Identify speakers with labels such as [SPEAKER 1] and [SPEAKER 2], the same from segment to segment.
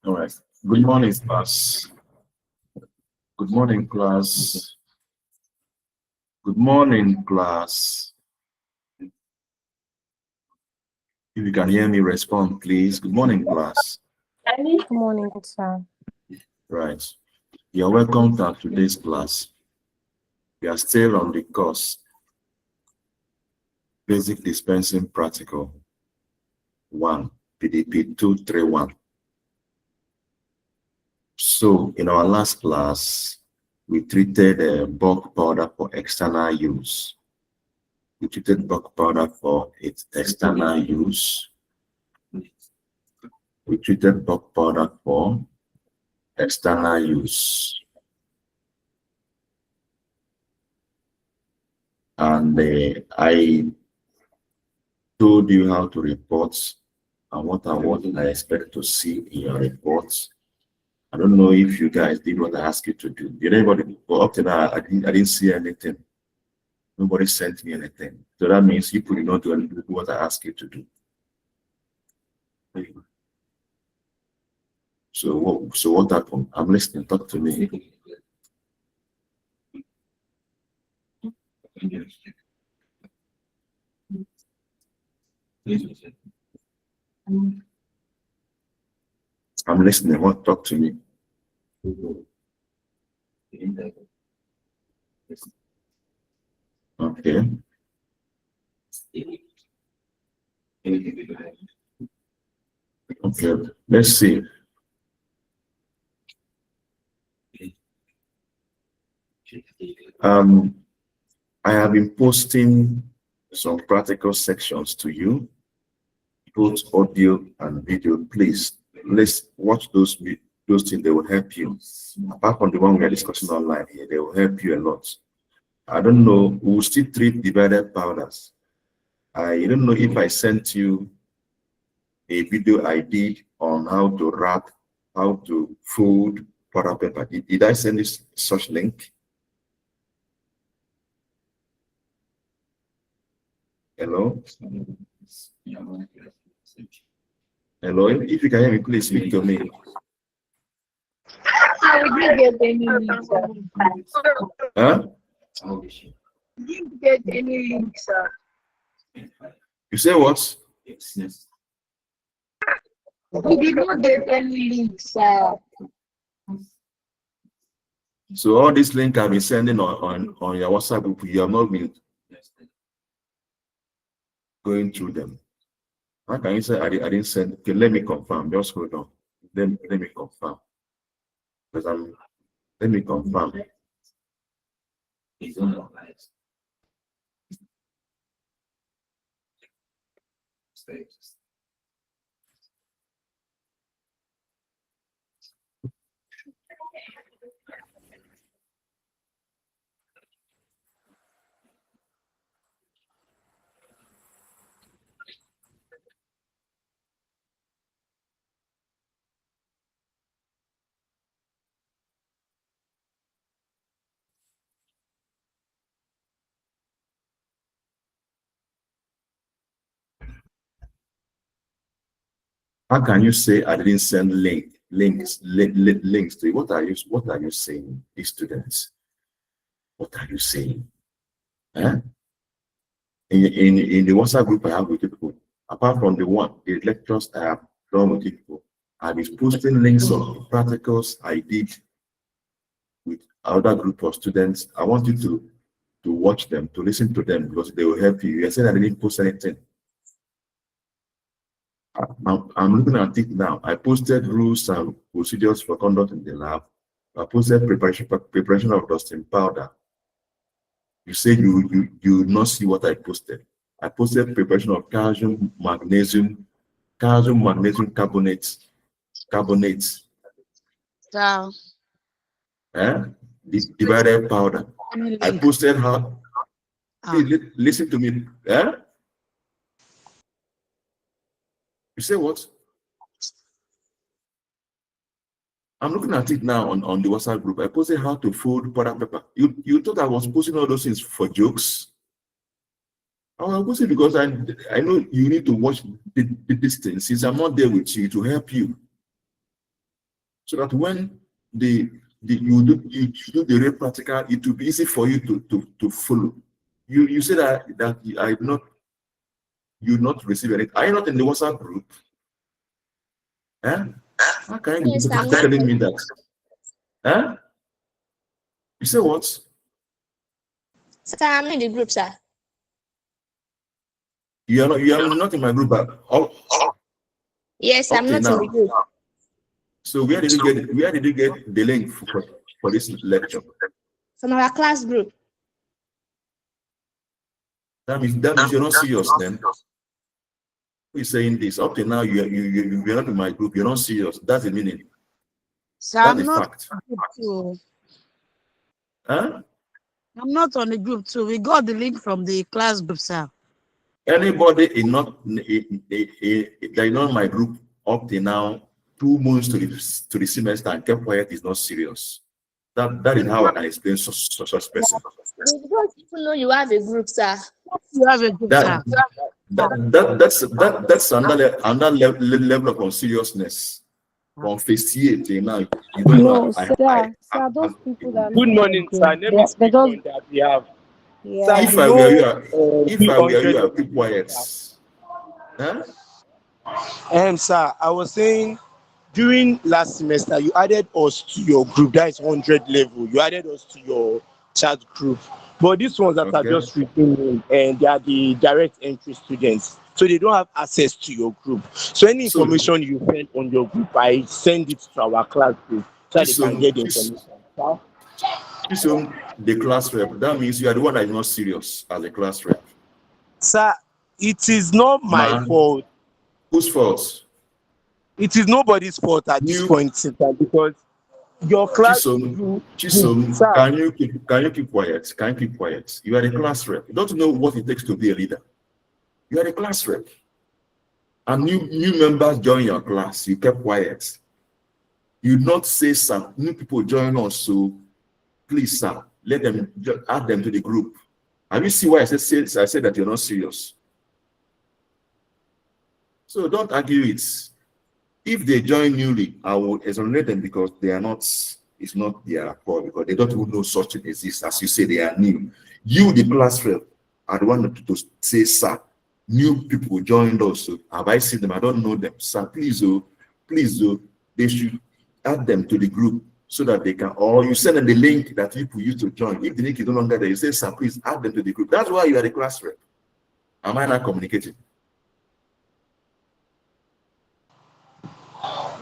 [SPEAKER 1] All right. Good morning, class. Good morning, class. Good morning, class. If you can hear me, respond, please. Good morning, class.
[SPEAKER 2] Good morning, sir.
[SPEAKER 1] Right. You're welcome to today's class. We are still on the course, Basic Dispensing Practical 1, PDP 231. So, in our last class, we treated bulk powder for external use. We treated bulk powder for its external use. We treated bulk powder for external use. And I told you how to report and what I expect to see in your reports. I don't know if you guys did what I asked you to do. Did anybody? Well, up to now, I didn't see anything. Nobody sent me anything. So that means you could not do what I asked you to do. So what happened? I'm listening. Talk to me. I'm listening. What? Talk to me. Okay. Okay. Let's see. I have been posting some practical sections to you, both audio and video. Please, let's watch those things. They will help you. Apart from the one we are discussing online here, they will help you a lot. I don't know. We'll still treat divided powders. I don't know if I sent you a video I did on how to wrap, how to fold powder paper. Did I send this such link? Hello? Hello? If you can hear me, please speak to me.
[SPEAKER 3] I didn't get any link, sir.
[SPEAKER 1] Huh?
[SPEAKER 3] I didn't get any link, sir.
[SPEAKER 1] You say what?
[SPEAKER 3] We did not get any link, sir.
[SPEAKER 1] So all this link I've been sending on your WhatsApp group, you have not been going through them. How can you say I didn't send? Okay, let me confirm. Just hold on. Let me confirm. Because let me confirm. How can you say I didn't send links to you? What are you saying, these students? What are you saying? Huh? In the WhatsApp group I have with people, apart from the lectures I have done with people, I've been posting links of the practicals I did with other group of students. I want you to watch them, to listen to them, because they will help you. You said I didn't post anything. I'm looking at it now. I posted rules and procedures for conduct in the lab. I posted preparation of dusting powder. You say you would not see what I posted. I posted preparation of calcium magnesium carbonates.
[SPEAKER 2] Down.
[SPEAKER 1] Divided powder. I posted how. Listen to me. You say what? I'm looking at it now on the WhatsApp group. I posted how to fold powder paper. You thought I was posting all those things for jokes? I will go see because I know you need to watch the distance. Since I'm not there with you to help you, so that when you do the real practical, it will be easy for you to follow. You say that I not you not receive anything. Are you not in the WhatsApp group? Eh? How can you
[SPEAKER 2] Yes,
[SPEAKER 1] be
[SPEAKER 2] I'm not.
[SPEAKER 1] telling me that? Eh? You say what?
[SPEAKER 2] Sir, I'm not in the group, sir.
[SPEAKER 1] You are not in my group, but
[SPEAKER 2] Yes,
[SPEAKER 1] up
[SPEAKER 2] I'm
[SPEAKER 1] to
[SPEAKER 2] not in the
[SPEAKER 1] now.
[SPEAKER 2] group.
[SPEAKER 1] So where did you get the link for this lecture?
[SPEAKER 2] From our class group.
[SPEAKER 1] That means you're not serious then. Who is saying this? Up to now you're not in my group, you're not serious. That's the meaning.
[SPEAKER 4] So
[SPEAKER 1] That's
[SPEAKER 4] I'm
[SPEAKER 1] the
[SPEAKER 4] not
[SPEAKER 1] fact.
[SPEAKER 4] on the group too.
[SPEAKER 1] Huh?
[SPEAKER 4] I'm not on the group too. We got the link from the class group, sir.
[SPEAKER 1] Anybody that is not in my group up to now, 2 months to the semester and kept quiet is not serious. That is how I can explain such person.
[SPEAKER 2] We don't even know you have a group, sir.
[SPEAKER 4] You have a group,
[SPEAKER 1] That
[SPEAKER 4] sir.
[SPEAKER 1] that's another level of seriousness. From phase till now, you don't
[SPEAKER 5] No,
[SPEAKER 1] know.
[SPEAKER 5] sir, those people that are not
[SPEAKER 6] Good
[SPEAKER 5] in my
[SPEAKER 6] morning, sir.
[SPEAKER 5] group,
[SPEAKER 6] Let me
[SPEAKER 5] they
[SPEAKER 6] speak
[SPEAKER 5] just,
[SPEAKER 6] on that behalf. Sir,
[SPEAKER 5] yeah.
[SPEAKER 1] If
[SPEAKER 6] you
[SPEAKER 1] I were
[SPEAKER 6] know,
[SPEAKER 1] you, if I were you,
[SPEAKER 6] 300
[SPEAKER 1] I
[SPEAKER 6] of
[SPEAKER 1] keep
[SPEAKER 6] you,
[SPEAKER 1] quiet.
[SPEAKER 6] sir.
[SPEAKER 1] Huh?
[SPEAKER 6] Sir, I was saying during last semester, you added us to your group. That is 100 level. You added us to your chat group. But these ones that are
[SPEAKER 1] Okay.
[SPEAKER 6] just written and they are the direct entry students. So they don't have access to your group. So any
[SPEAKER 1] So
[SPEAKER 6] information you send on your group, I send it to our class group so that they can get the information. Sir?
[SPEAKER 1] the class rep. That means you are the one that is not serious as a class rep.
[SPEAKER 6] Sir, it is not my
[SPEAKER 1] Man,
[SPEAKER 6] fault.
[SPEAKER 1] whose fault?
[SPEAKER 6] It is nobody's fault at this
[SPEAKER 1] You,
[SPEAKER 6] point in time because your class,
[SPEAKER 1] Chisom,
[SPEAKER 6] sir,
[SPEAKER 1] can you keep quiet? Can you keep quiet? You are the class rep. You don't know what it takes to be a leader. You are the class rep. And new members join your class. You kept quiet. You not say some new people join us. So please, sir, let them add them to the group. Have you seen why I said that you're not serious? So don't argue it. If they join newly, I will exonerate them because they are not, it's not their fault because they don't even know such thing exists. As you say, they are new. You, the class rep, are the one to say, sir, new people joined us. So have I seen them? I don't know them. Sir, please, they should add them to the group so that they can, or you send them the link that people used to join. If the link is no longer there, you say, sir, please add them to the group. That's why you are the class rep. Am I not communicating?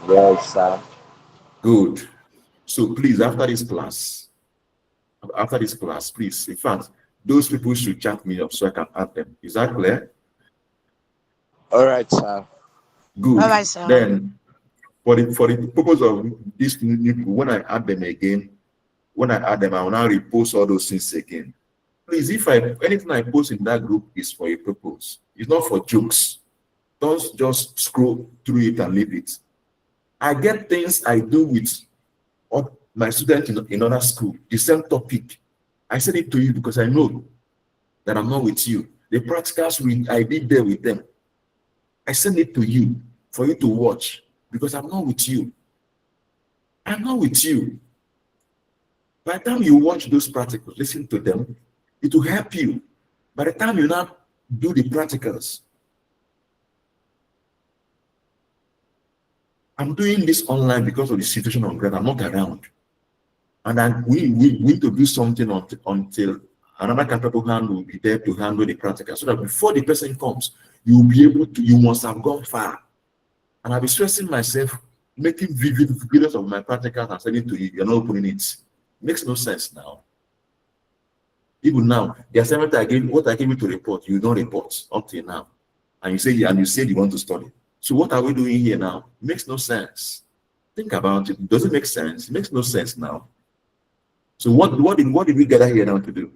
[SPEAKER 6] yes, sir.
[SPEAKER 1] Good. So please, after this class, please, in fact, those people should chat me up so I can add them. Is that clear?
[SPEAKER 6] All right, sir.
[SPEAKER 1] Good.
[SPEAKER 4] All right, sir.
[SPEAKER 1] Then, for the purpose of this new people, when I add them again, I will now repost all those things again. Please, if anything I post in that group is for a purpose, it's not for jokes. Don't just scroll through it and leave it. I get things I do with my students in other school, the same topic. I said it to you because I know that I'm not with you. The practicals I did there with them, I send it to you for you to watch because I'm not with you. I'm not with you. By the time you watch those practicals, listen to them, it will help you. By the time you now do the practicals, I'm doing this online because of the situation on ground. I'm not around. And then we need to do something until another capable hand will be there to handle the practical so that before the person comes, you'll be able to, you must have gone far. And I'll be stressing myself, making vivid videos of my practicals and sending to you. You're not opening it. Makes no sense now. Even now, the assignment what I gave you to report, you don't report up till now. And you said you want to study. So what are we doing here now? Makes no sense. Think about it. Does it make sense? It makes no sense now. So what did we gather here now to do?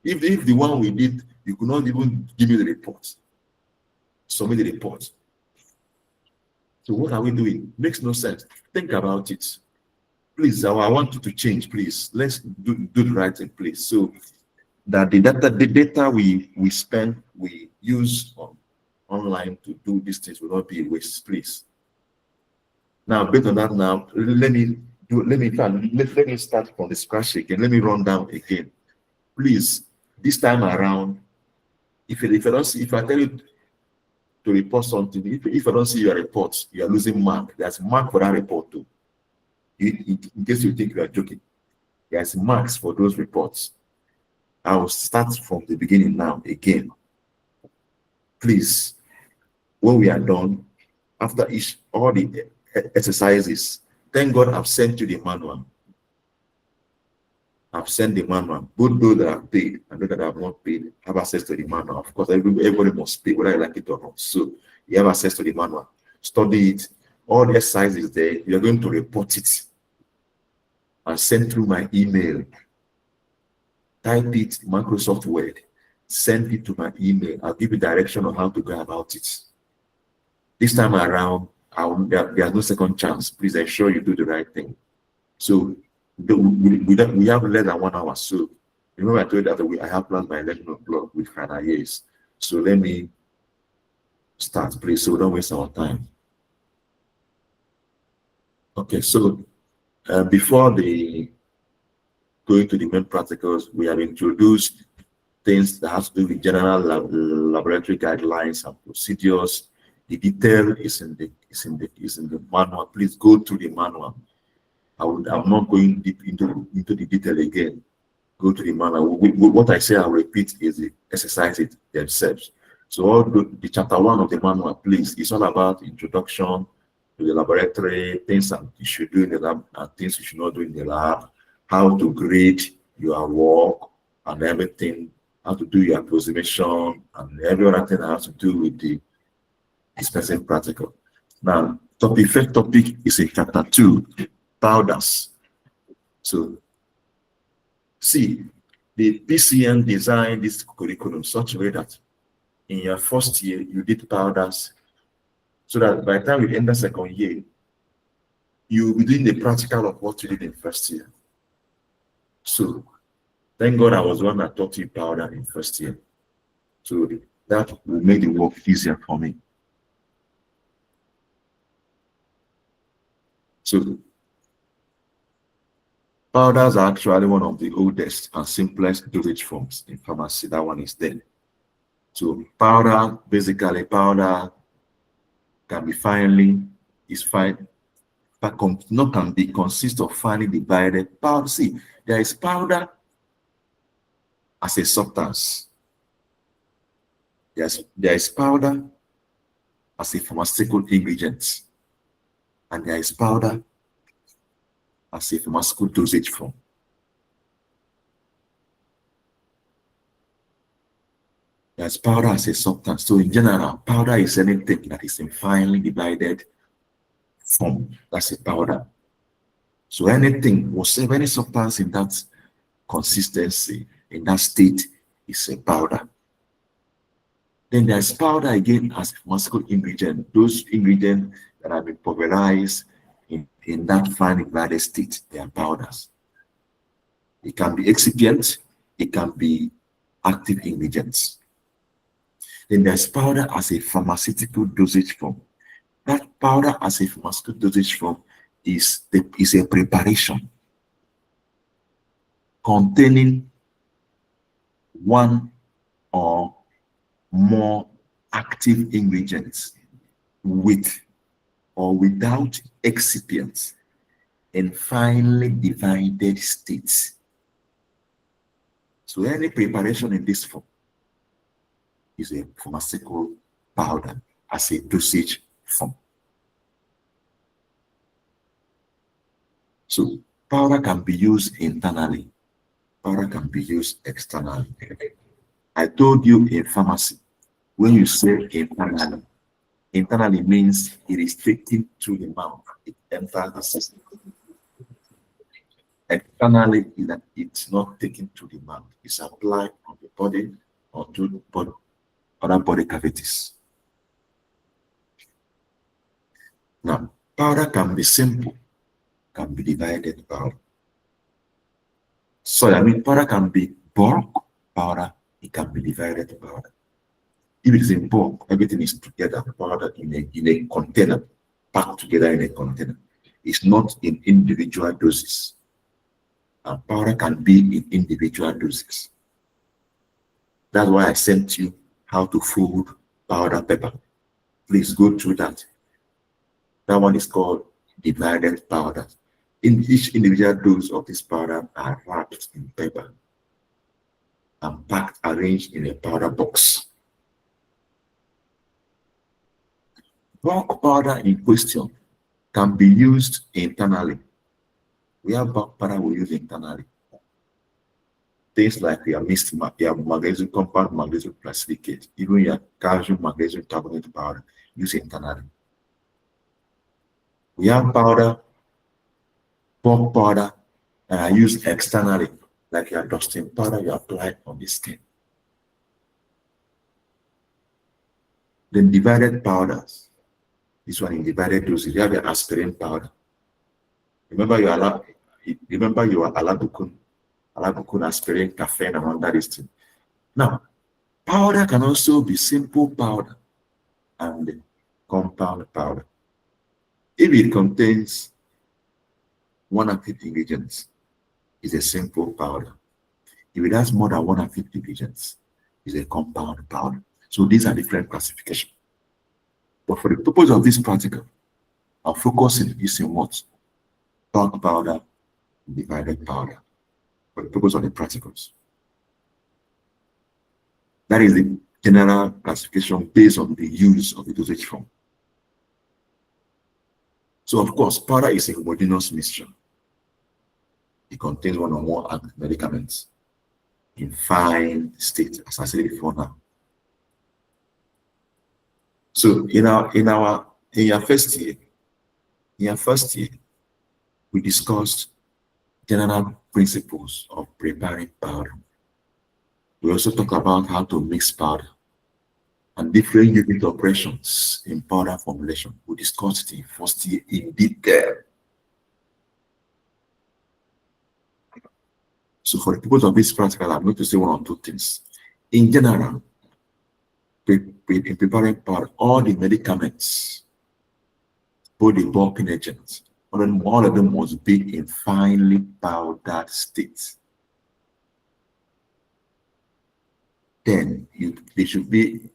[SPEAKER 1] If the one we did, you could not even give me the report, submit the report. So what are we doing? Makes no sense. Think about it. Please, I want you to change, please. Let's do the right thing, please. So that the data we spend, we use online to do these things will not be a waste, please. Now, based on that, now let me start from the scratch again. Let me run down again, please. This time around, if I tell you to report something, if I don't see your report, you are losing mark. There's mark for that report too. In case you think you are joking, there's marks for those reports. I will start from the beginning now again. Please, when we are done, after all the exercises, thank God I've sent you the manual. I've sent the manual. Both those that have paid and those that have not paid have access to the manual. Of course, everybody must pay, whether you like it or not. So you have access to the manual. Study it. All the exercises there, you're going to report it and send through my email. Type it, Microsoft Word, send it to my email. I'll give you direction on how to go about it. This time around, there's no second chance. Please ensure you do the right thing. So we have less than 1 hour. So remember I told you that I have planned by 11 o'clock with Hannah. Yes. So let me start, please, so we don't waste our time. Okay, so before going to the main practicals, we have introduced things that have to do with general laboratory guidelines and procedures. The detail is in the manual. Please go through the manual. I'm not going deep into the detail again. Go to the manual. What I say I'll repeat is the exercises themselves. So all the chapter 1 of the manual, please, it's all about introduction to the laboratory, things that you should do in the lab and things you should not do in the lab, how to grade your work and everything, how to do your approximation and every other thing that has to do with the dispensing practical. Now, first topic is in chapter 2, powders. So, see, the PCN designed this curriculum such a way that in your first year, you did powders, so that by the time you enter second year, you will be doing the practical of what you did in first year. So, thank God I was one that taught you powder in first year. So that will make the work easier for me. So powders are actually one of the oldest and simplest dosage forms in pharmacy. That one is there. So powder, basically powder can be consists of finely divided powder. See, there is powder as a substance. There is powder as a pharmaceutical ingredient, and there is powder as a pharmaceutical dosage form. There's powder as a substance. So in general, powder is anything that is in finely divided form. That's a powder. So anything, whatever, any substance in that consistency, in that state, is a powder. Then there's powder again as a pharmaceutical ingredient. Those ingredients that have been pulverized in that finely divided state, they are powders. It can be excipient, it can be active ingredients. Then there's powder as a pharmaceutical dosage form. That powder as a pharmaceutical dosage form is a preparation containing one or more active ingredients with or without excipients in finely divided states. So any preparation in this form is a pharmaceutical powder as a dosage form. So powder can be used internally, powder can be used externally. I told you in pharmacy, when you say internally means it is taken through the mouth, it enters the system. Externally is that it's not taken to the mouth, it's applied on the body or to other body cavities. Now, powder can be simple, can be divided powder. So powder can be bulk powder, it can be divided powder. If it is in bulk, everything is together, powder in a container, packed together in a container. It's not in individual doses. And powder can be in individual doses. That's why I sent you how to fold powder paper. Please go through that. That one is called divided powder. In each individual dose of this powder are wrapped in paper and packed, arranged in a powder box. Bulk powder in question can be used internally. We have bulk powder we use internally. Things like your magnesium compound, magnesium precipitate, even your calcium magnesium carbonate powder, use internally. We have powder, bulk powder, that are used externally, like your dusting powder you apply on the skin. Then divided powders. This one in divided doses. You have your aspirin powder. Remember you are alabukun, aspirin, caffeine, and all that is thing. Now, powder can also be simple powder and compound powder. If it contains one active ingredients, it's a simple powder. If it has more than one active ingredients, it's a compound powder. So these are different classifications. But for the purpose of this practical, our focus is in what? Bulk powder, divided powder, for the purpose of the practicals. That is the general classification based on the use of the dosage form. So of course, powder is a homogeneous mixture. It contains one or more active medicaments in fine state, as I said before now. So in your first year, we discussed general principles of preparing powder. We also talk about how to mix powder and different unit operations in powder formulation. We discussed it in first year in detail. So for the purpose of this practical, I'm going to say one or two things. In general, in preparing powder, all the medicaments, both the bulking agents, all of them must be in finely powdered state. Then they should be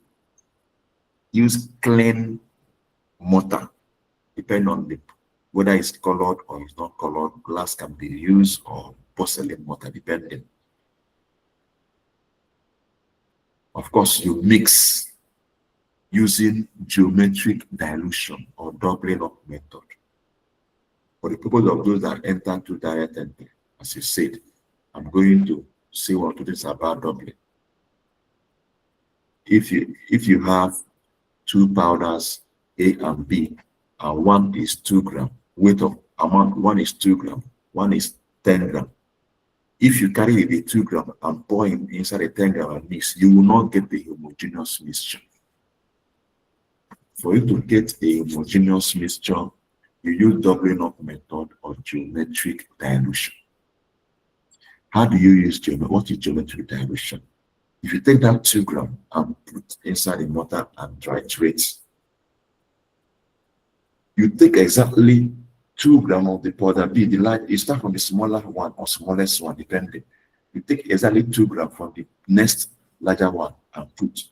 [SPEAKER 1] use clean mortar, depending on whether it's colored or it's not colored. Glass can be used or porcelain mortar, depending. Of course, you mix using geometric dilution or doubling up method. For the purpose of those that enter to direct entry, as you said, I'm going to say one or two things about doubling. If you have two powders, A and B, and one is 2 grams, weight of amount, one is 2 grams, one is 10 grams. If you carry the 2 grams and pour inside a 10 gram and mix, you will not get the homogeneous mixture. For you to get a homogeneous mixture, you use doubling up method or geometric dilution. How do you use what is geometric dilution? If you take that 2 grams and put inside a mortar and titrate, you take exactly 2 grams of the powder B. You start from the smaller one or smallest one, depending. You take exactly 2 grams from the next larger one and put.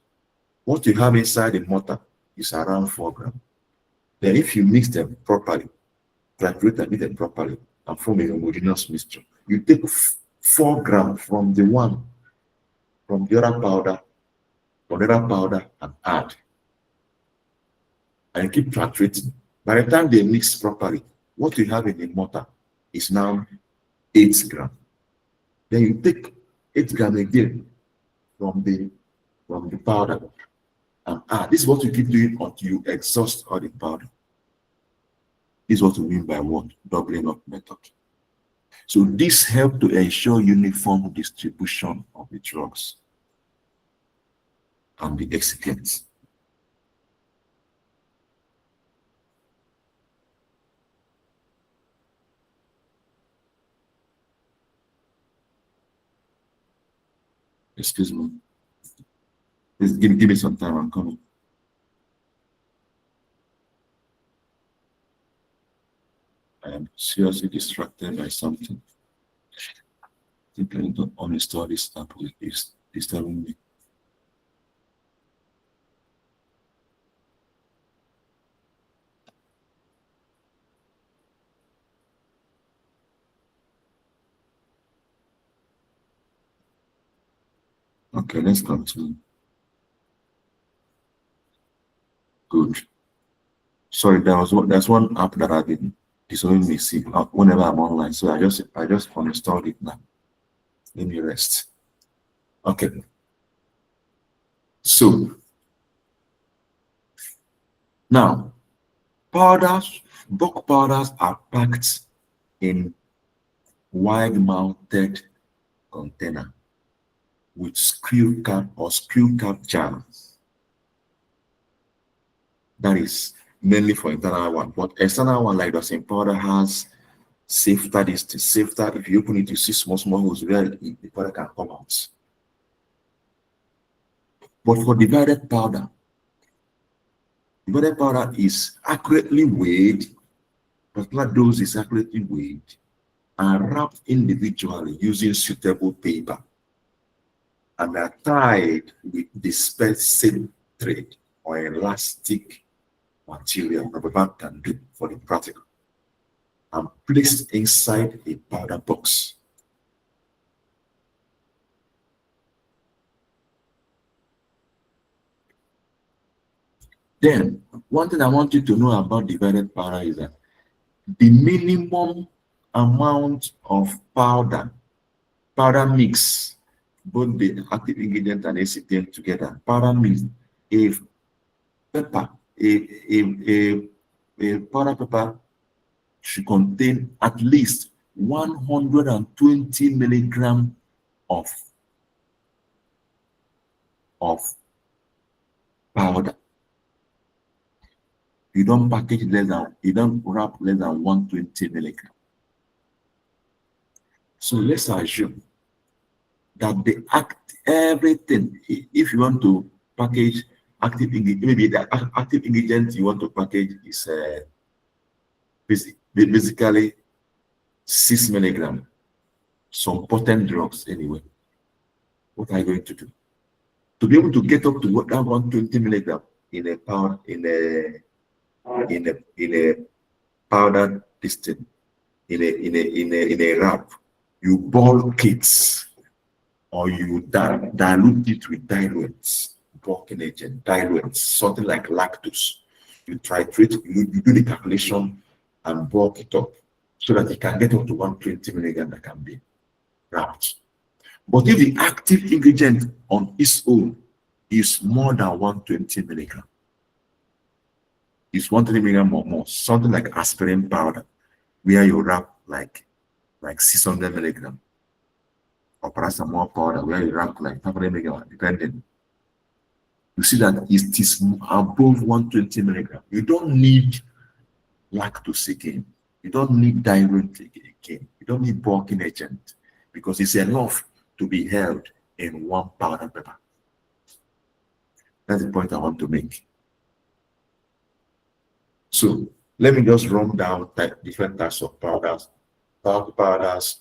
[SPEAKER 1] What you have inside the mortar is around 4 grams. Then if you mix them properly, titrate and mix them properly, and form a homogeneous mixture, you take 4 grams from the other powder, and add. And keep titrating. By the time they mix properly, what you have in the mortar is now 8 grams. Then you take 8 grams again from the powder and add. This is what you keep doing until you exhaust all the powder. This is what we mean by what? Doubling up method. So this helps to ensure uniform distribution of the drugs and the excipients. Excuse me. Please give me some time. I'm coming. I am seriously distracted by something. Simply to uninstall this app is disturbing me. Okay, let's continue. Good. Sorry, there's one app that I've been disturbing me see whenever I'm online. So I just uninstalled it now. Let me rest. Okay. So now bulk powders are packed in wide-mounted container with screw cap jars. That is mainly for internal one, but external one like the same powder has safety. If you open it, you see small holes where the powder can come out. But for divided powder is accurately weighed, particular dose is accurately weighed and wrapped individually using suitable paper and are tied with dispensing thread or elastic material rubber can do for the practical and placed inside a powder box. Then, one thing I want you to know about divided powder is that the minimum amount of powder mix, both the active ingredient and excipient together, powder mix, a pepper, a powder pepper should contain at least 120 milligrams of powder. You don't package you don't wrap less than 120 milligrams. So let's assume that everything, if you want to package active ingredient, maybe the active ingredient you want to package is basically 6 milligrams, some potent drugs anyway. What are you going to do? To be able to get up to that 120 milligrams in a powder, in a powdered distance, in a wrap, you bulk it or you dilute it with diluents, bulking agent, diluents, something like lactose. You titrate, you do the calculation and bulk it up so that it can get up to 120 milligrams that can be wrapped. But if the active ingredient on its own is more than 120 milligrams, it's 120 milligrams or more, something like aspirin powder, where you wrap like 600 milligrams, or paracetamol powder, where you wrap like 500 milligrams, depending. You see that it is above 120 milligrams. You don't need lactose again. You don't need diluent again. You don't need bulking agent because it's enough to be held in one powder pepper. That's the point I want to make. So let me just run down different types of powders. Powders,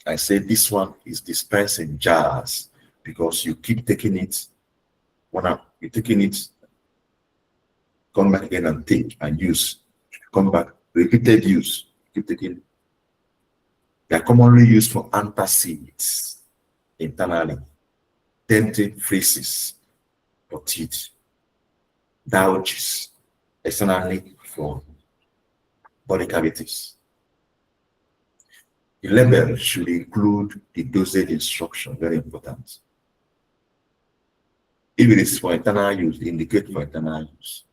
[SPEAKER 1] I say this one is dispensing jars because you keep taking it. You're taking it, come back again and take and use. Come back, repeated use. Keep taking. They are commonly used for antacids internally, dentate phrases for teeth, gouges externally for body cavities. The label should include the dosage instruction, very important. If it is for internal use, indicate for internal use.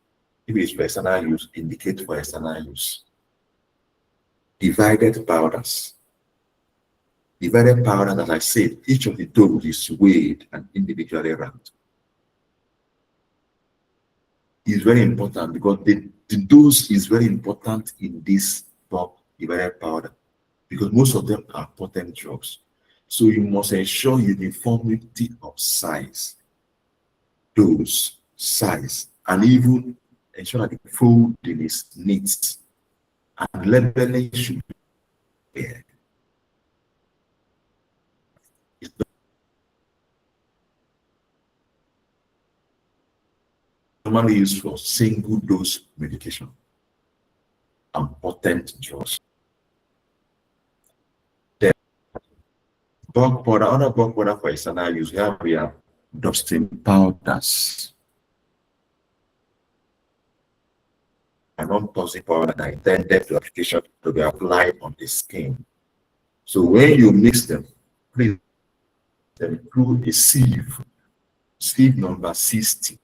[SPEAKER 1] If it is for external use, indicate for external use. Divided powders. Divided powders, as I said, each of the dose is weighed and individually wrapped. It's very important because the dose is very important in this bulk divided powder because most of them are potent drugs. So you must ensure uniformity of size, dose, size, and even ensure that the folding is neat and labeling should be clear. It's normally used for single dose medication and potent drugs. Then bulk powder, other bulk powder for external use, we have dusting powders and non-toxic powder that are intended to application to be applied on the skin. So when you mix them, please them through a sieve number 60,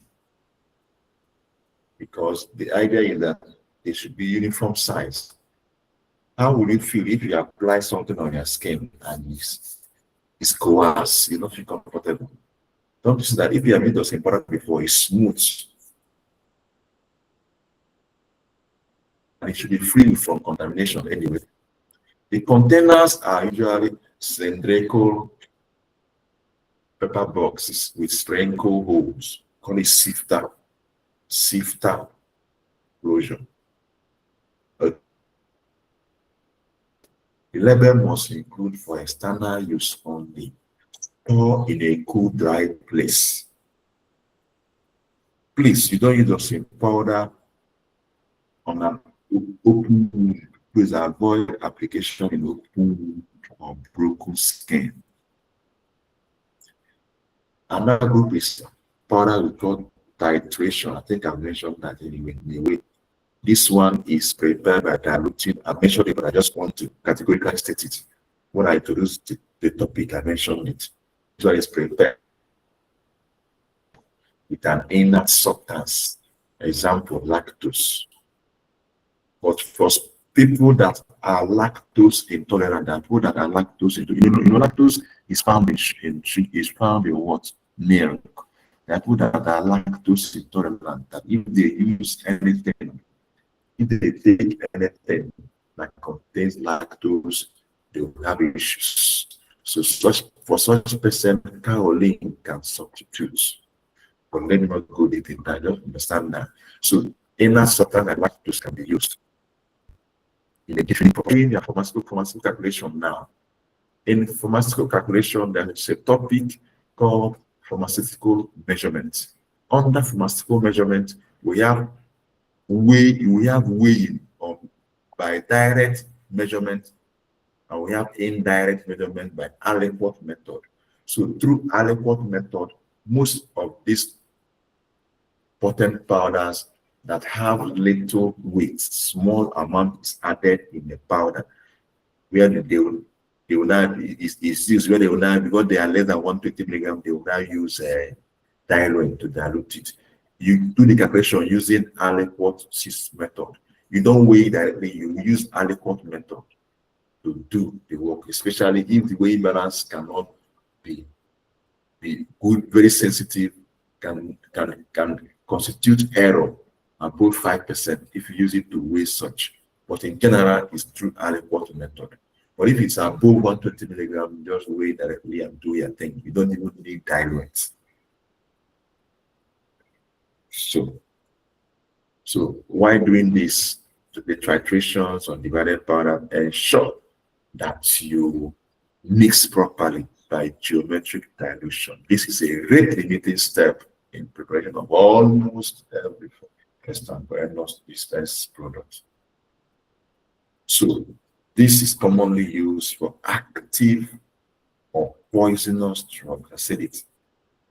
[SPEAKER 1] because the idea is that they should be uniform size. How will you feel if you apply something on your skin and it's coarse, you don't feel comfortable? Don't you see that if you have used those product before, it's smooth and it should be free from contamination anyway. The containers are usually cylindrical paper boxes with spherical holes, called it sifter closure. The label must include for external use only or in a cool, dry place. Please, you don't use the same powder on an open wound. Please avoid application in open wound or broken skin. Another group is powder we call titration. I think I mentioned that anyway. This one is prepared by diluting. I mentioned it, but I just want to categorically state it. When I introduced the topic, I mentioned it. So it's prepared with an inert substance, example, lactose. But for people that are lactose intolerant, and people that are lactose intolerant, lactose is found in what? Milk. There are people that are lactose intolerant, that if they use anything, if they take anything that contains lactose, they will have issues. So for such person, kaolin can substitute. But let me not go deep in that, just understand that. So inner substance and lactose can be used in a different in your pharmaceutical calculation now. In pharmaceutical calculation, there is a topic called pharmaceutical measurement. Under pharmaceutical measurement, we have weighing by direct measurement, and we have indirect measurement by aliquot method. So through aliquot method, most of these potent powders that have little weight, small amounts added in the powder, where they will now is used where they will now, because they are less than 120 milligrams, they will now use diluent to dilute it. You do the calculation using aliquot method. You don't weigh directly, you use aliquot method to do the work, especially if the weight balance cannot be good, very sensitive, can constitute error and put 5% if you use it to weigh such. But in general, it's through aliquot method. But if it's above 120 milligrams, just weigh directly and do your thing. You don't even need diluents. So why doing this? The titrations on divided powder ensure that you mix properly by geometric dilution. This is a rate limiting step in preparation of almost every dispensed product. So this is commonly used for active or poisonous drugs. I said it,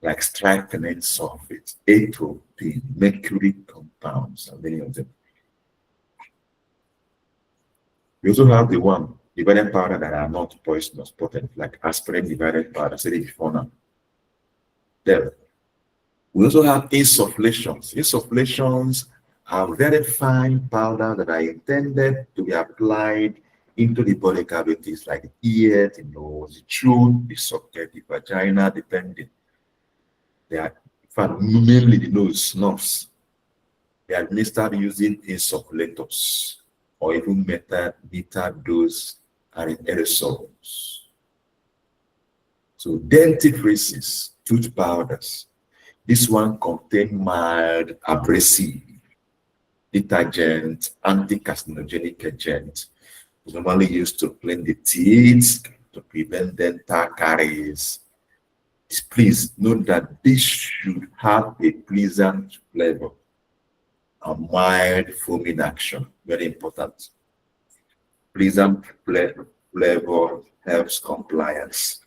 [SPEAKER 1] like strychnine sulfate, atropine, mercury compounds, and many of them. We also have the one divided powder that are not poisonous, potent, like aspirin divided powder. I said it before now. Then we also have insufflations. Insufflations are very fine powder that are intended to be applied into the body cavities, like the ear, the nose, the throat, the socket, the vagina, depending. They are, in fact, mainly the nose, nerves. They are administered using insufflators or even meter dose aerosols. So dentifrices, tooth powders. This one contain mild abrasive detergent, anti-carcinogenic agent. It's normally used to clean the teeth, to prevent dental caries. Please note that this should have a pleasant flavor, a mild foaming action. Very important. Pleasant flavor helps compliance.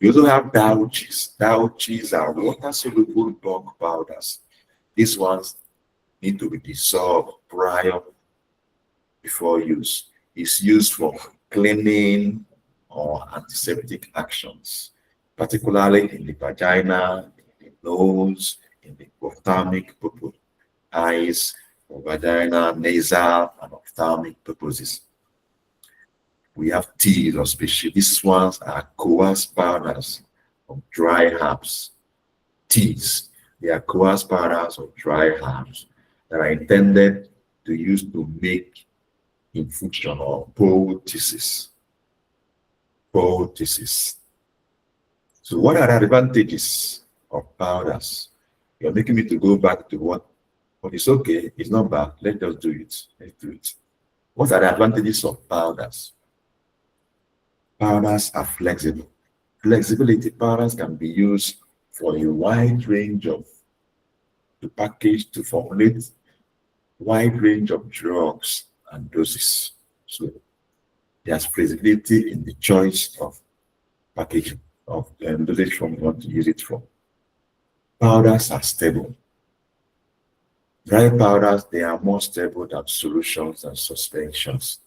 [SPEAKER 1] We also have douches. Douches are water-soluble bulk powders. These ones need to be dissolved before use. It's used for cleaning or antiseptic actions, particularly in the vagina, in the nose, in the ophthalmic purpose, eyes, for vagina, nasal, and ophthalmic purposes. We have teas or species. These ones are coarse powders of dry herbs. Teas. They are coarse powders of dry herbs that are intended to use to make infusion or poultices. Poultices. So what are the advantages of powders? You're making me to go back to what is okay, it's not bad. Let us do it. Let's do it. What are the advantages of powders? Powders are flexible. Flexibility powders can be used for a wide range of to package to formulate wide range of drugs and doses. So there's flexibility in the choice of packaging of the dosage form you want to use it for. Powders are stable. Dry powders, they are more stable than solutions and suspensions.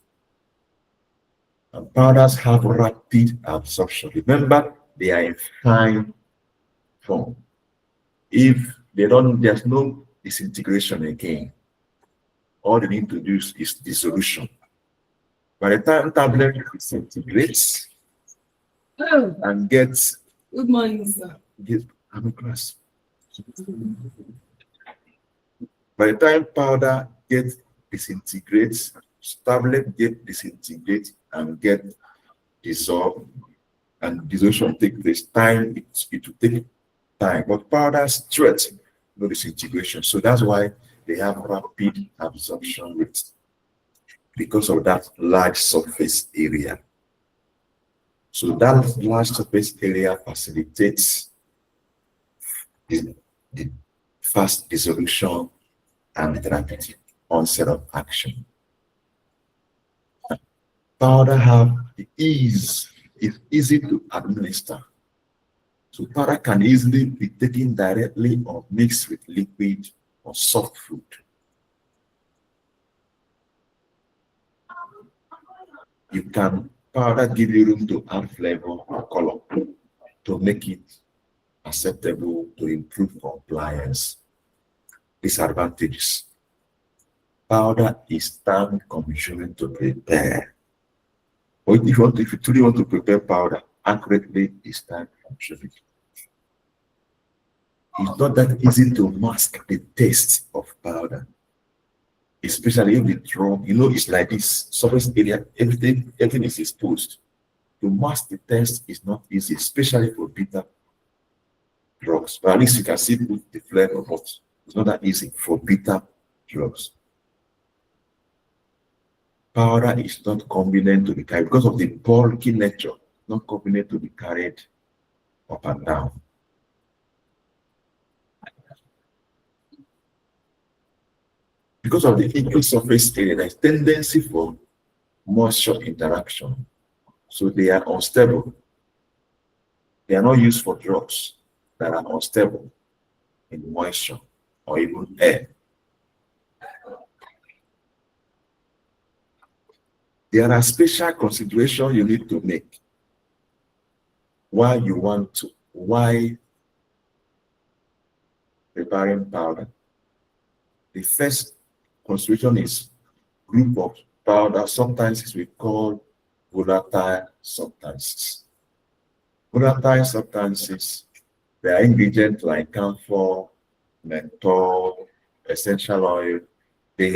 [SPEAKER 1] And powders have rapid absorption. Remember, they are in fine form. If they don't, there's no disintegration again. All they need to do is dissolution. By the time tablet disintegrates and gets
[SPEAKER 3] Good morning, sir.
[SPEAKER 1] I'm in class. By the time powder gets disintegrates, tablet get disintegrate and get dissolved, and dissolution take place. It will take time, but powder straight, no disintegration. So that's why they have rapid absorption rate because of that large surface area. So that large surface area facilitates the fast dissolution and the rapid onset of action. Powder have the ease, it's easy to administer. So powder can easily be taken directly or mixed with liquid or soft food. Powder give you room to add flavor or color to make it acceptable, to improve compliance. Disadvantages. Powder is time consuming to prepare. Or if you truly want to prepare powder accurately, it's time consuming. It's not that easy to mask the taste of powder, especially if the drug, it's like this surface area, everything is exposed. To mask the taste is not easy, especially for bitter drugs. But at least you can see the flavor, but it's not that easy for bitter drugs. Powder is not convenient to be carried because of the bulky nature, not convenient to be carried up and down. Because of the increased surface area, there's tendency for moisture interaction. So they are unstable. They are not used for drugs that are unstable in moisture or even air. There are special considerations you need to make why preparing powder. The first consideration is group of powder substances we call volatile substances. Volatile substances, they are ingredients like camphor, menthol, essential oil. They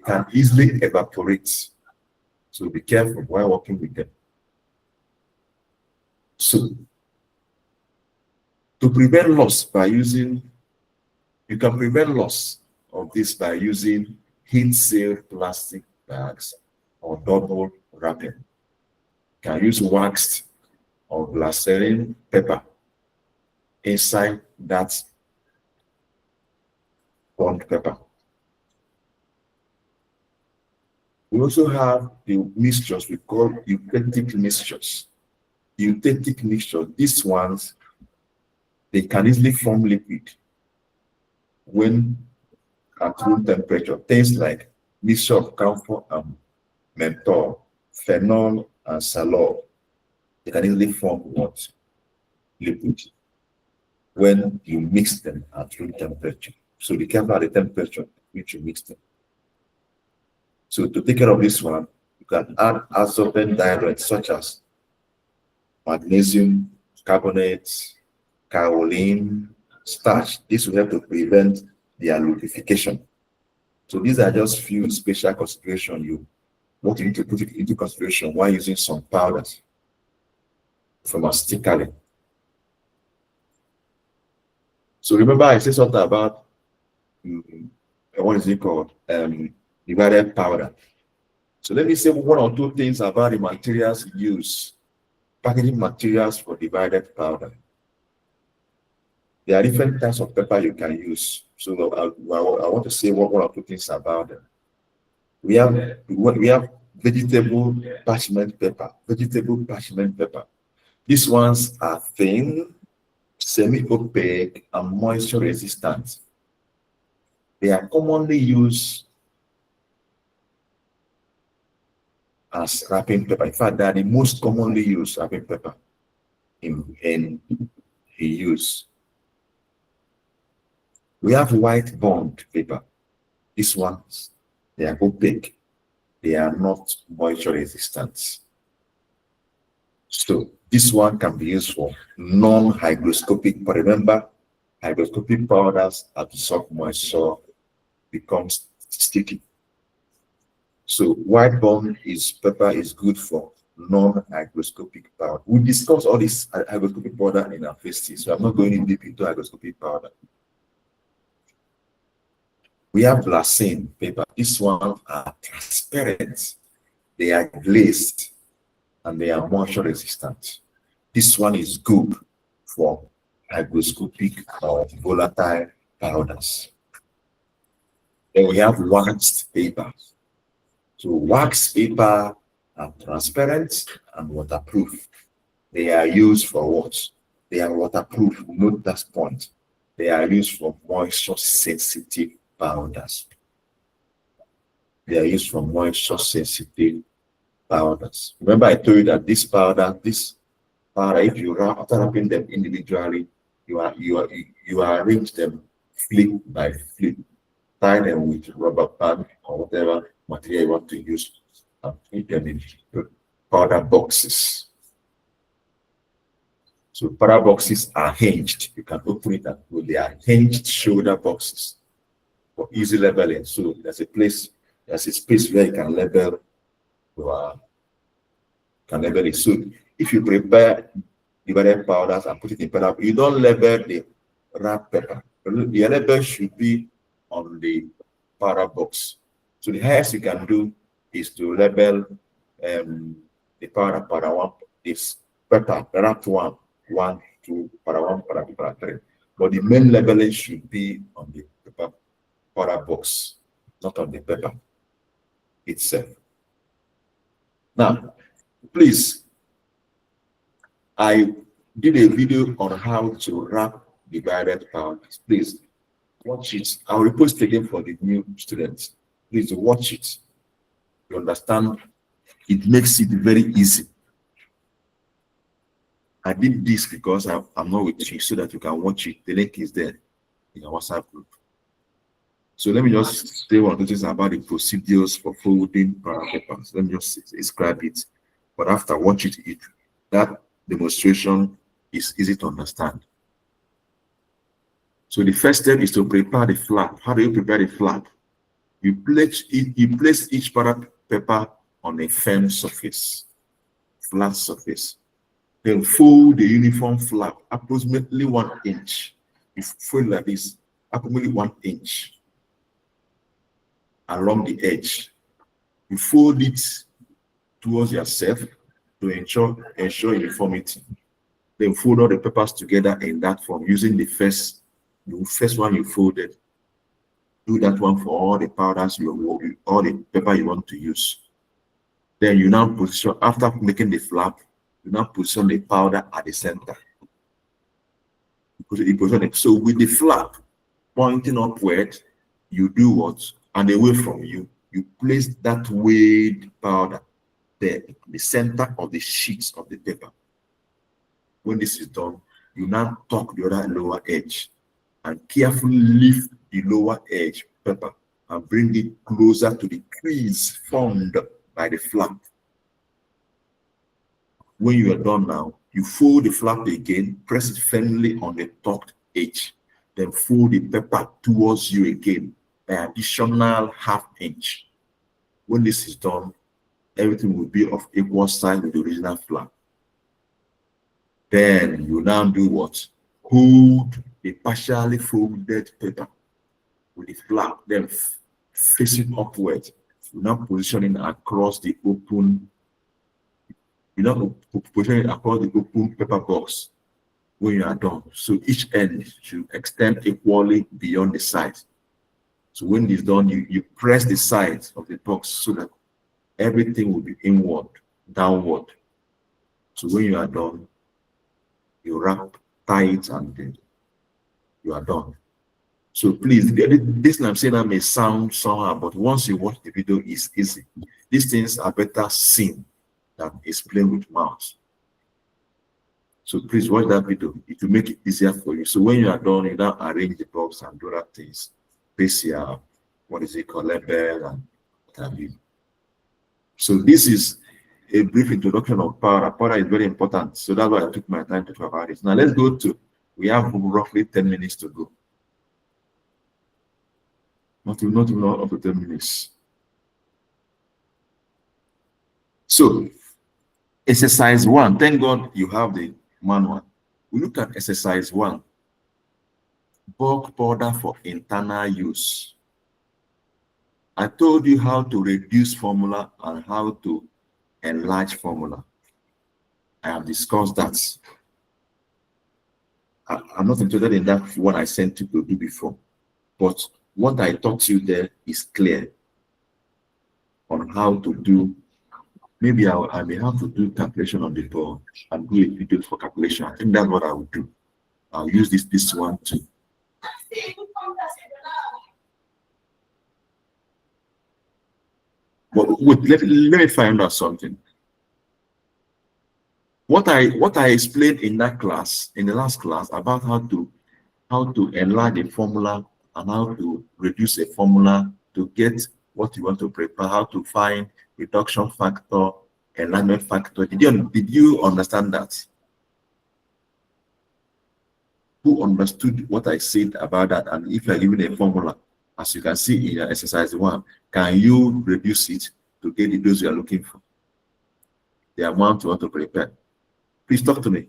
[SPEAKER 1] can easily evaporate. So be careful while working with them. So to prevent loss by using, you can prevent loss of this by using heat-sealed plastic bags or double wrapping. You can use waxed or glycerin paper inside that bond paper. We also have the mixtures we call eutectic mixtures. Eutectic mixture, these ones, they can easily form liquid when at room temperature. Things like mixture of camphor and menthol, phenol and salol, they can easily form what? Liquid when you mix them at room temperature. So be careful at the temperature at which you mix them. So to take care of this one, you can add absorbent diuretics such as magnesium carbonate, kaolin, starch. This will help to prevent their liquefaction. So these are just few special considerations you want to put it into consideration while using some powders pharmaceutically. So remember I said something about what is it called? Divided powder. So let me say one or two things about the materials used, packaging materials for divided powder. There are different types of paper you can use. So I want to say one or two things about them. We have vegetable parchment paper. Vegetable parchment paper. These ones are thin, semi-opaque, and moisture resistant. They are commonly used as wrapping paper. In fact, they are the most commonly used wrapping paper in use. We have white bond paper. These ones, they are opaque. They are not moisture resistant. So this one can be used for non-hygroscopic, but remember, hygroscopic powders absorb moisture, becomes sticky. So white bond paper is good for non-hygroscopic powder. We discussed all this hygroscopic powder in our phase, so I'm not going in deep into hygroscopic powder. We have glassine paper. These ones are transparent, they are glazed, and they are moisture resistant. This one is good for hygroscopic or volatile powders. Then we have waxed paper. So wax paper are transparent and waterproof. They are used for what? They are waterproof. Note that point. They are used for moisture sensitive powders. They are used for moisture sensitive powders. Remember I told you that this powder, if you after wrapping them individually, you arrange them flip by flip, tie them with rubber band or whatever material you want to use, and put them in powder boxes. So powder boxes are hinged. You can open it and put. They are hinged shoulder boxes for easy labeling. So there's a space where you can label it. So if you prepare divided powders and put it in powder, you don't label the wrap paper. The label should be on the powder box. So the highest you can do is to label the powder one, this paper, wrap one, 2, powder 1, powder 2, powder 3. But the main labeling should be on the paper powder box, not on the paper itself. Now, please, I did a video on how to wrap divided powders. Please watch it. I'll repost again for the new students. Please watch it. You understand? It makes it very easy. I did this because I'm not with you, so that you can watch it. The link is there in our WhatsApp group. So let me just say one of the things about the procedures for folding powder papers. Let me just describe it. But after watch it, that demonstration is easy to understand. So the first step is to prepare the flap. How do you prepare the flap? You place each powder paper on a firm surface, flat surface. Then fold the uniform flap approximately 1 inch. You fold like this, approximately 1 inch along the edge. You fold it towards yourself to ensure uniformity. Then fold all the papers together in that form using the first one you folded. Do that one for all the powders all the paper you want to use. Then you now position, after making the flap, you now position the powder at the center. So with the flap pointing upward, you do what? And away from you, you place that weighed powder there, the center of the sheets of the paper. When this is done, you now tuck the other lower edge and carefully lift the lower edge paper and bring it closer to the crease formed by the flap. When you are done now, you fold the flap again, press it firmly on the tucked edge, then fold the paper towards you again by additional ½ inch. When this is done, everything will be of equal size with the original flap. Then you now do what? Hold the partially folded paper with the flap, then facing upward. You now position it across the open. You now position it across the open paper box when you are done. So each end should extend equally beyond the side. So when it's done, you press the sides of the box so that everything will be inward, downward. So when you are done, you wrap tight and then you are done. So please, this I'm saying that may sound somehow, but once you watch the video, it's easy. These things are better seen than explained with mouth. So please watch that video. It will make it easier for you. So when you are done, you now arrange the box and do other things. Place your, what is it called, label and what have you. So this is a brief introduction of powder. Powder is very important. So that's why I took my time to talk about it. Now let's go to, we have roughly 10 minutes to go. Not even up to 10 minutes. So exercise 1, thank God you have the manual. We look at exercise 1, bulk powder for internal use. I told you how to reduce formula and how to enlarge formula. I have discussed that. I'm not interested in that one I sent you to do before, but what I taught you there is clear on how to do. Maybe I may have to do calculation on the board and do a video for calculation. I think that's what I will do. I'll use this one too. But wait, let me find out something. What I explained in that class, in the last class, about how to enlarge a formula and how to reduce a formula to get what you want to prepare, how to find reduction factor, enlargement factor. Did you understand that? Who understood what I said about that? And if you are given a formula, as you can see in your exercise 1, can you reduce it to get the dose you are looking for? The amount you want to prepare. Please talk to me.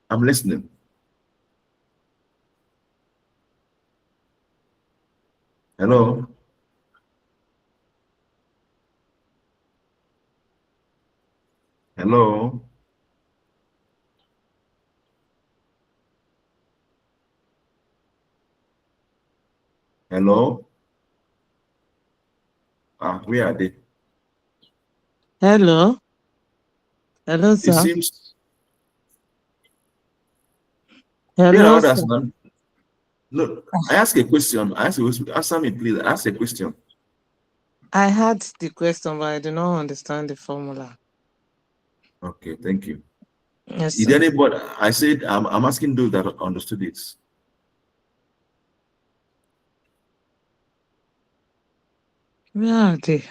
[SPEAKER 1] I'm listening. Hello? Hello? Hello? Where are they?
[SPEAKER 4] Hello. Hello,
[SPEAKER 1] It
[SPEAKER 4] sir.
[SPEAKER 1] seems there are
[SPEAKER 4] Hello,
[SPEAKER 1] others
[SPEAKER 4] sir.
[SPEAKER 1] now. Look, I ask a question. Answer me, please. Ask a question.
[SPEAKER 4] I had the question, but I do not understand the formula.
[SPEAKER 1] Okay, thank you.
[SPEAKER 4] Yes,
[SPEAKER 1] Is
[SPEAKER 4] sir.
[SPEAKER 1] anybody? I said I'm asking those that understood it.
[SPEAKER 4] Where are they?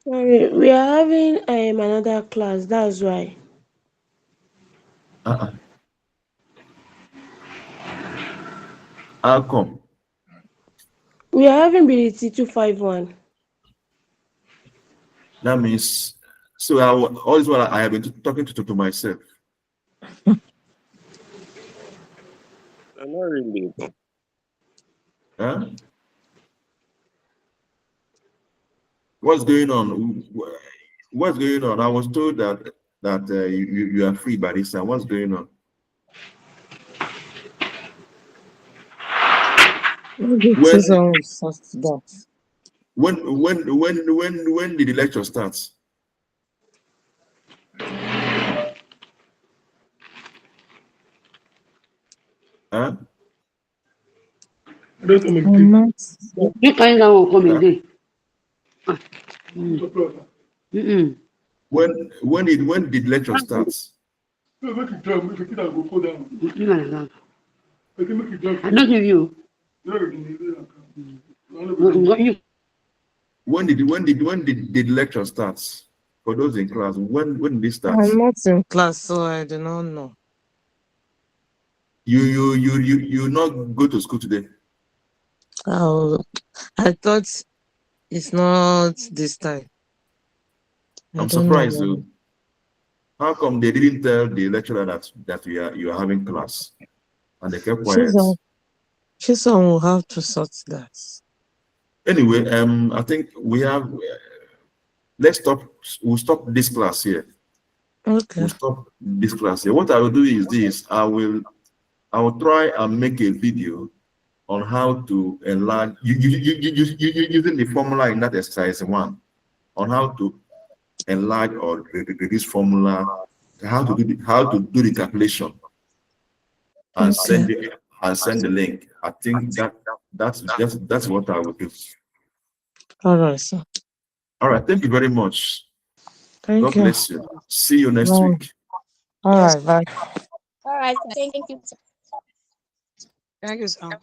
[SPEAKER 2] Sorry, we are having another class, that's why.
[SPEAKER 1] Uh-uh. How come?
[SPEAKER 5] We are having BDT 251.
[SPEAKER 1] That means, so all this while I have been talking to myself.
[SPEAKER 7] Not really.
[SPEAKER 1] Huh? What's going on? What's going on? I was told that you are free by this time. What's going on?
[SPEAKER 4] Maybe
[SPEAKER 1] When
[SPEAKER 4] Susan will sort that.
[SPEAKER 1] when did the lecture start? Huh?
[SPEAKER 4] I'm not.
[SPEAKER 3] You find out will come
[SPEAKER 1] Huh?
[SPEAKER 3] again. Mm-mm.
[SPEAKER 1] When did lecture start?
[SPEAKER 3] You I don't give you. You
[SPEAKER 1] When did lecture start? For those in class, when did it start?
[SPEAKER 4] I'm not in class, so I do not know.
[SPEAKER 1] You not go to school today?
[SPEAKER 4] I thought it's not this time. I
[SPEAKER 1] I'm
[SPEAKER 4] don't know.
[SPEAKER 1] surprised though. How come they didn't tell the lecturer that you are having class and they kept quiet?
[SPEAKER 4] Susan will have to sort that.
[SPEAKER 1] Anyway, I think we have. Let's stop. We'll stop this class here.
[SPEAKER 4] Okay.
[SPEAKER 1] We'll stop this class here. What I will do is this. I will try and make a video on how to enlarge using the formula in that exercise 1 on how to enlarge or reduce formula, how to do the calculation and send the link. I think that's what I will do.
[SPEAKER 4] All right, sir.
[SPEAKER 1] All right, thank you very much.
[SPEAKER 4] Thank
[SPEAKER 1] God
[SPEAKER 4] you.
[SPEAKER 1] bless you. See you next
[SPEAKER 4] Bye.
[SPEAKER 1] week.
[SPEAKER 4] All
[SPEAKER 2] Yes.
[SPEAKER 4] right, bye.
[SPEAKER 2] All right. Thank you.
[SPEAKER 3] Thank you, sir.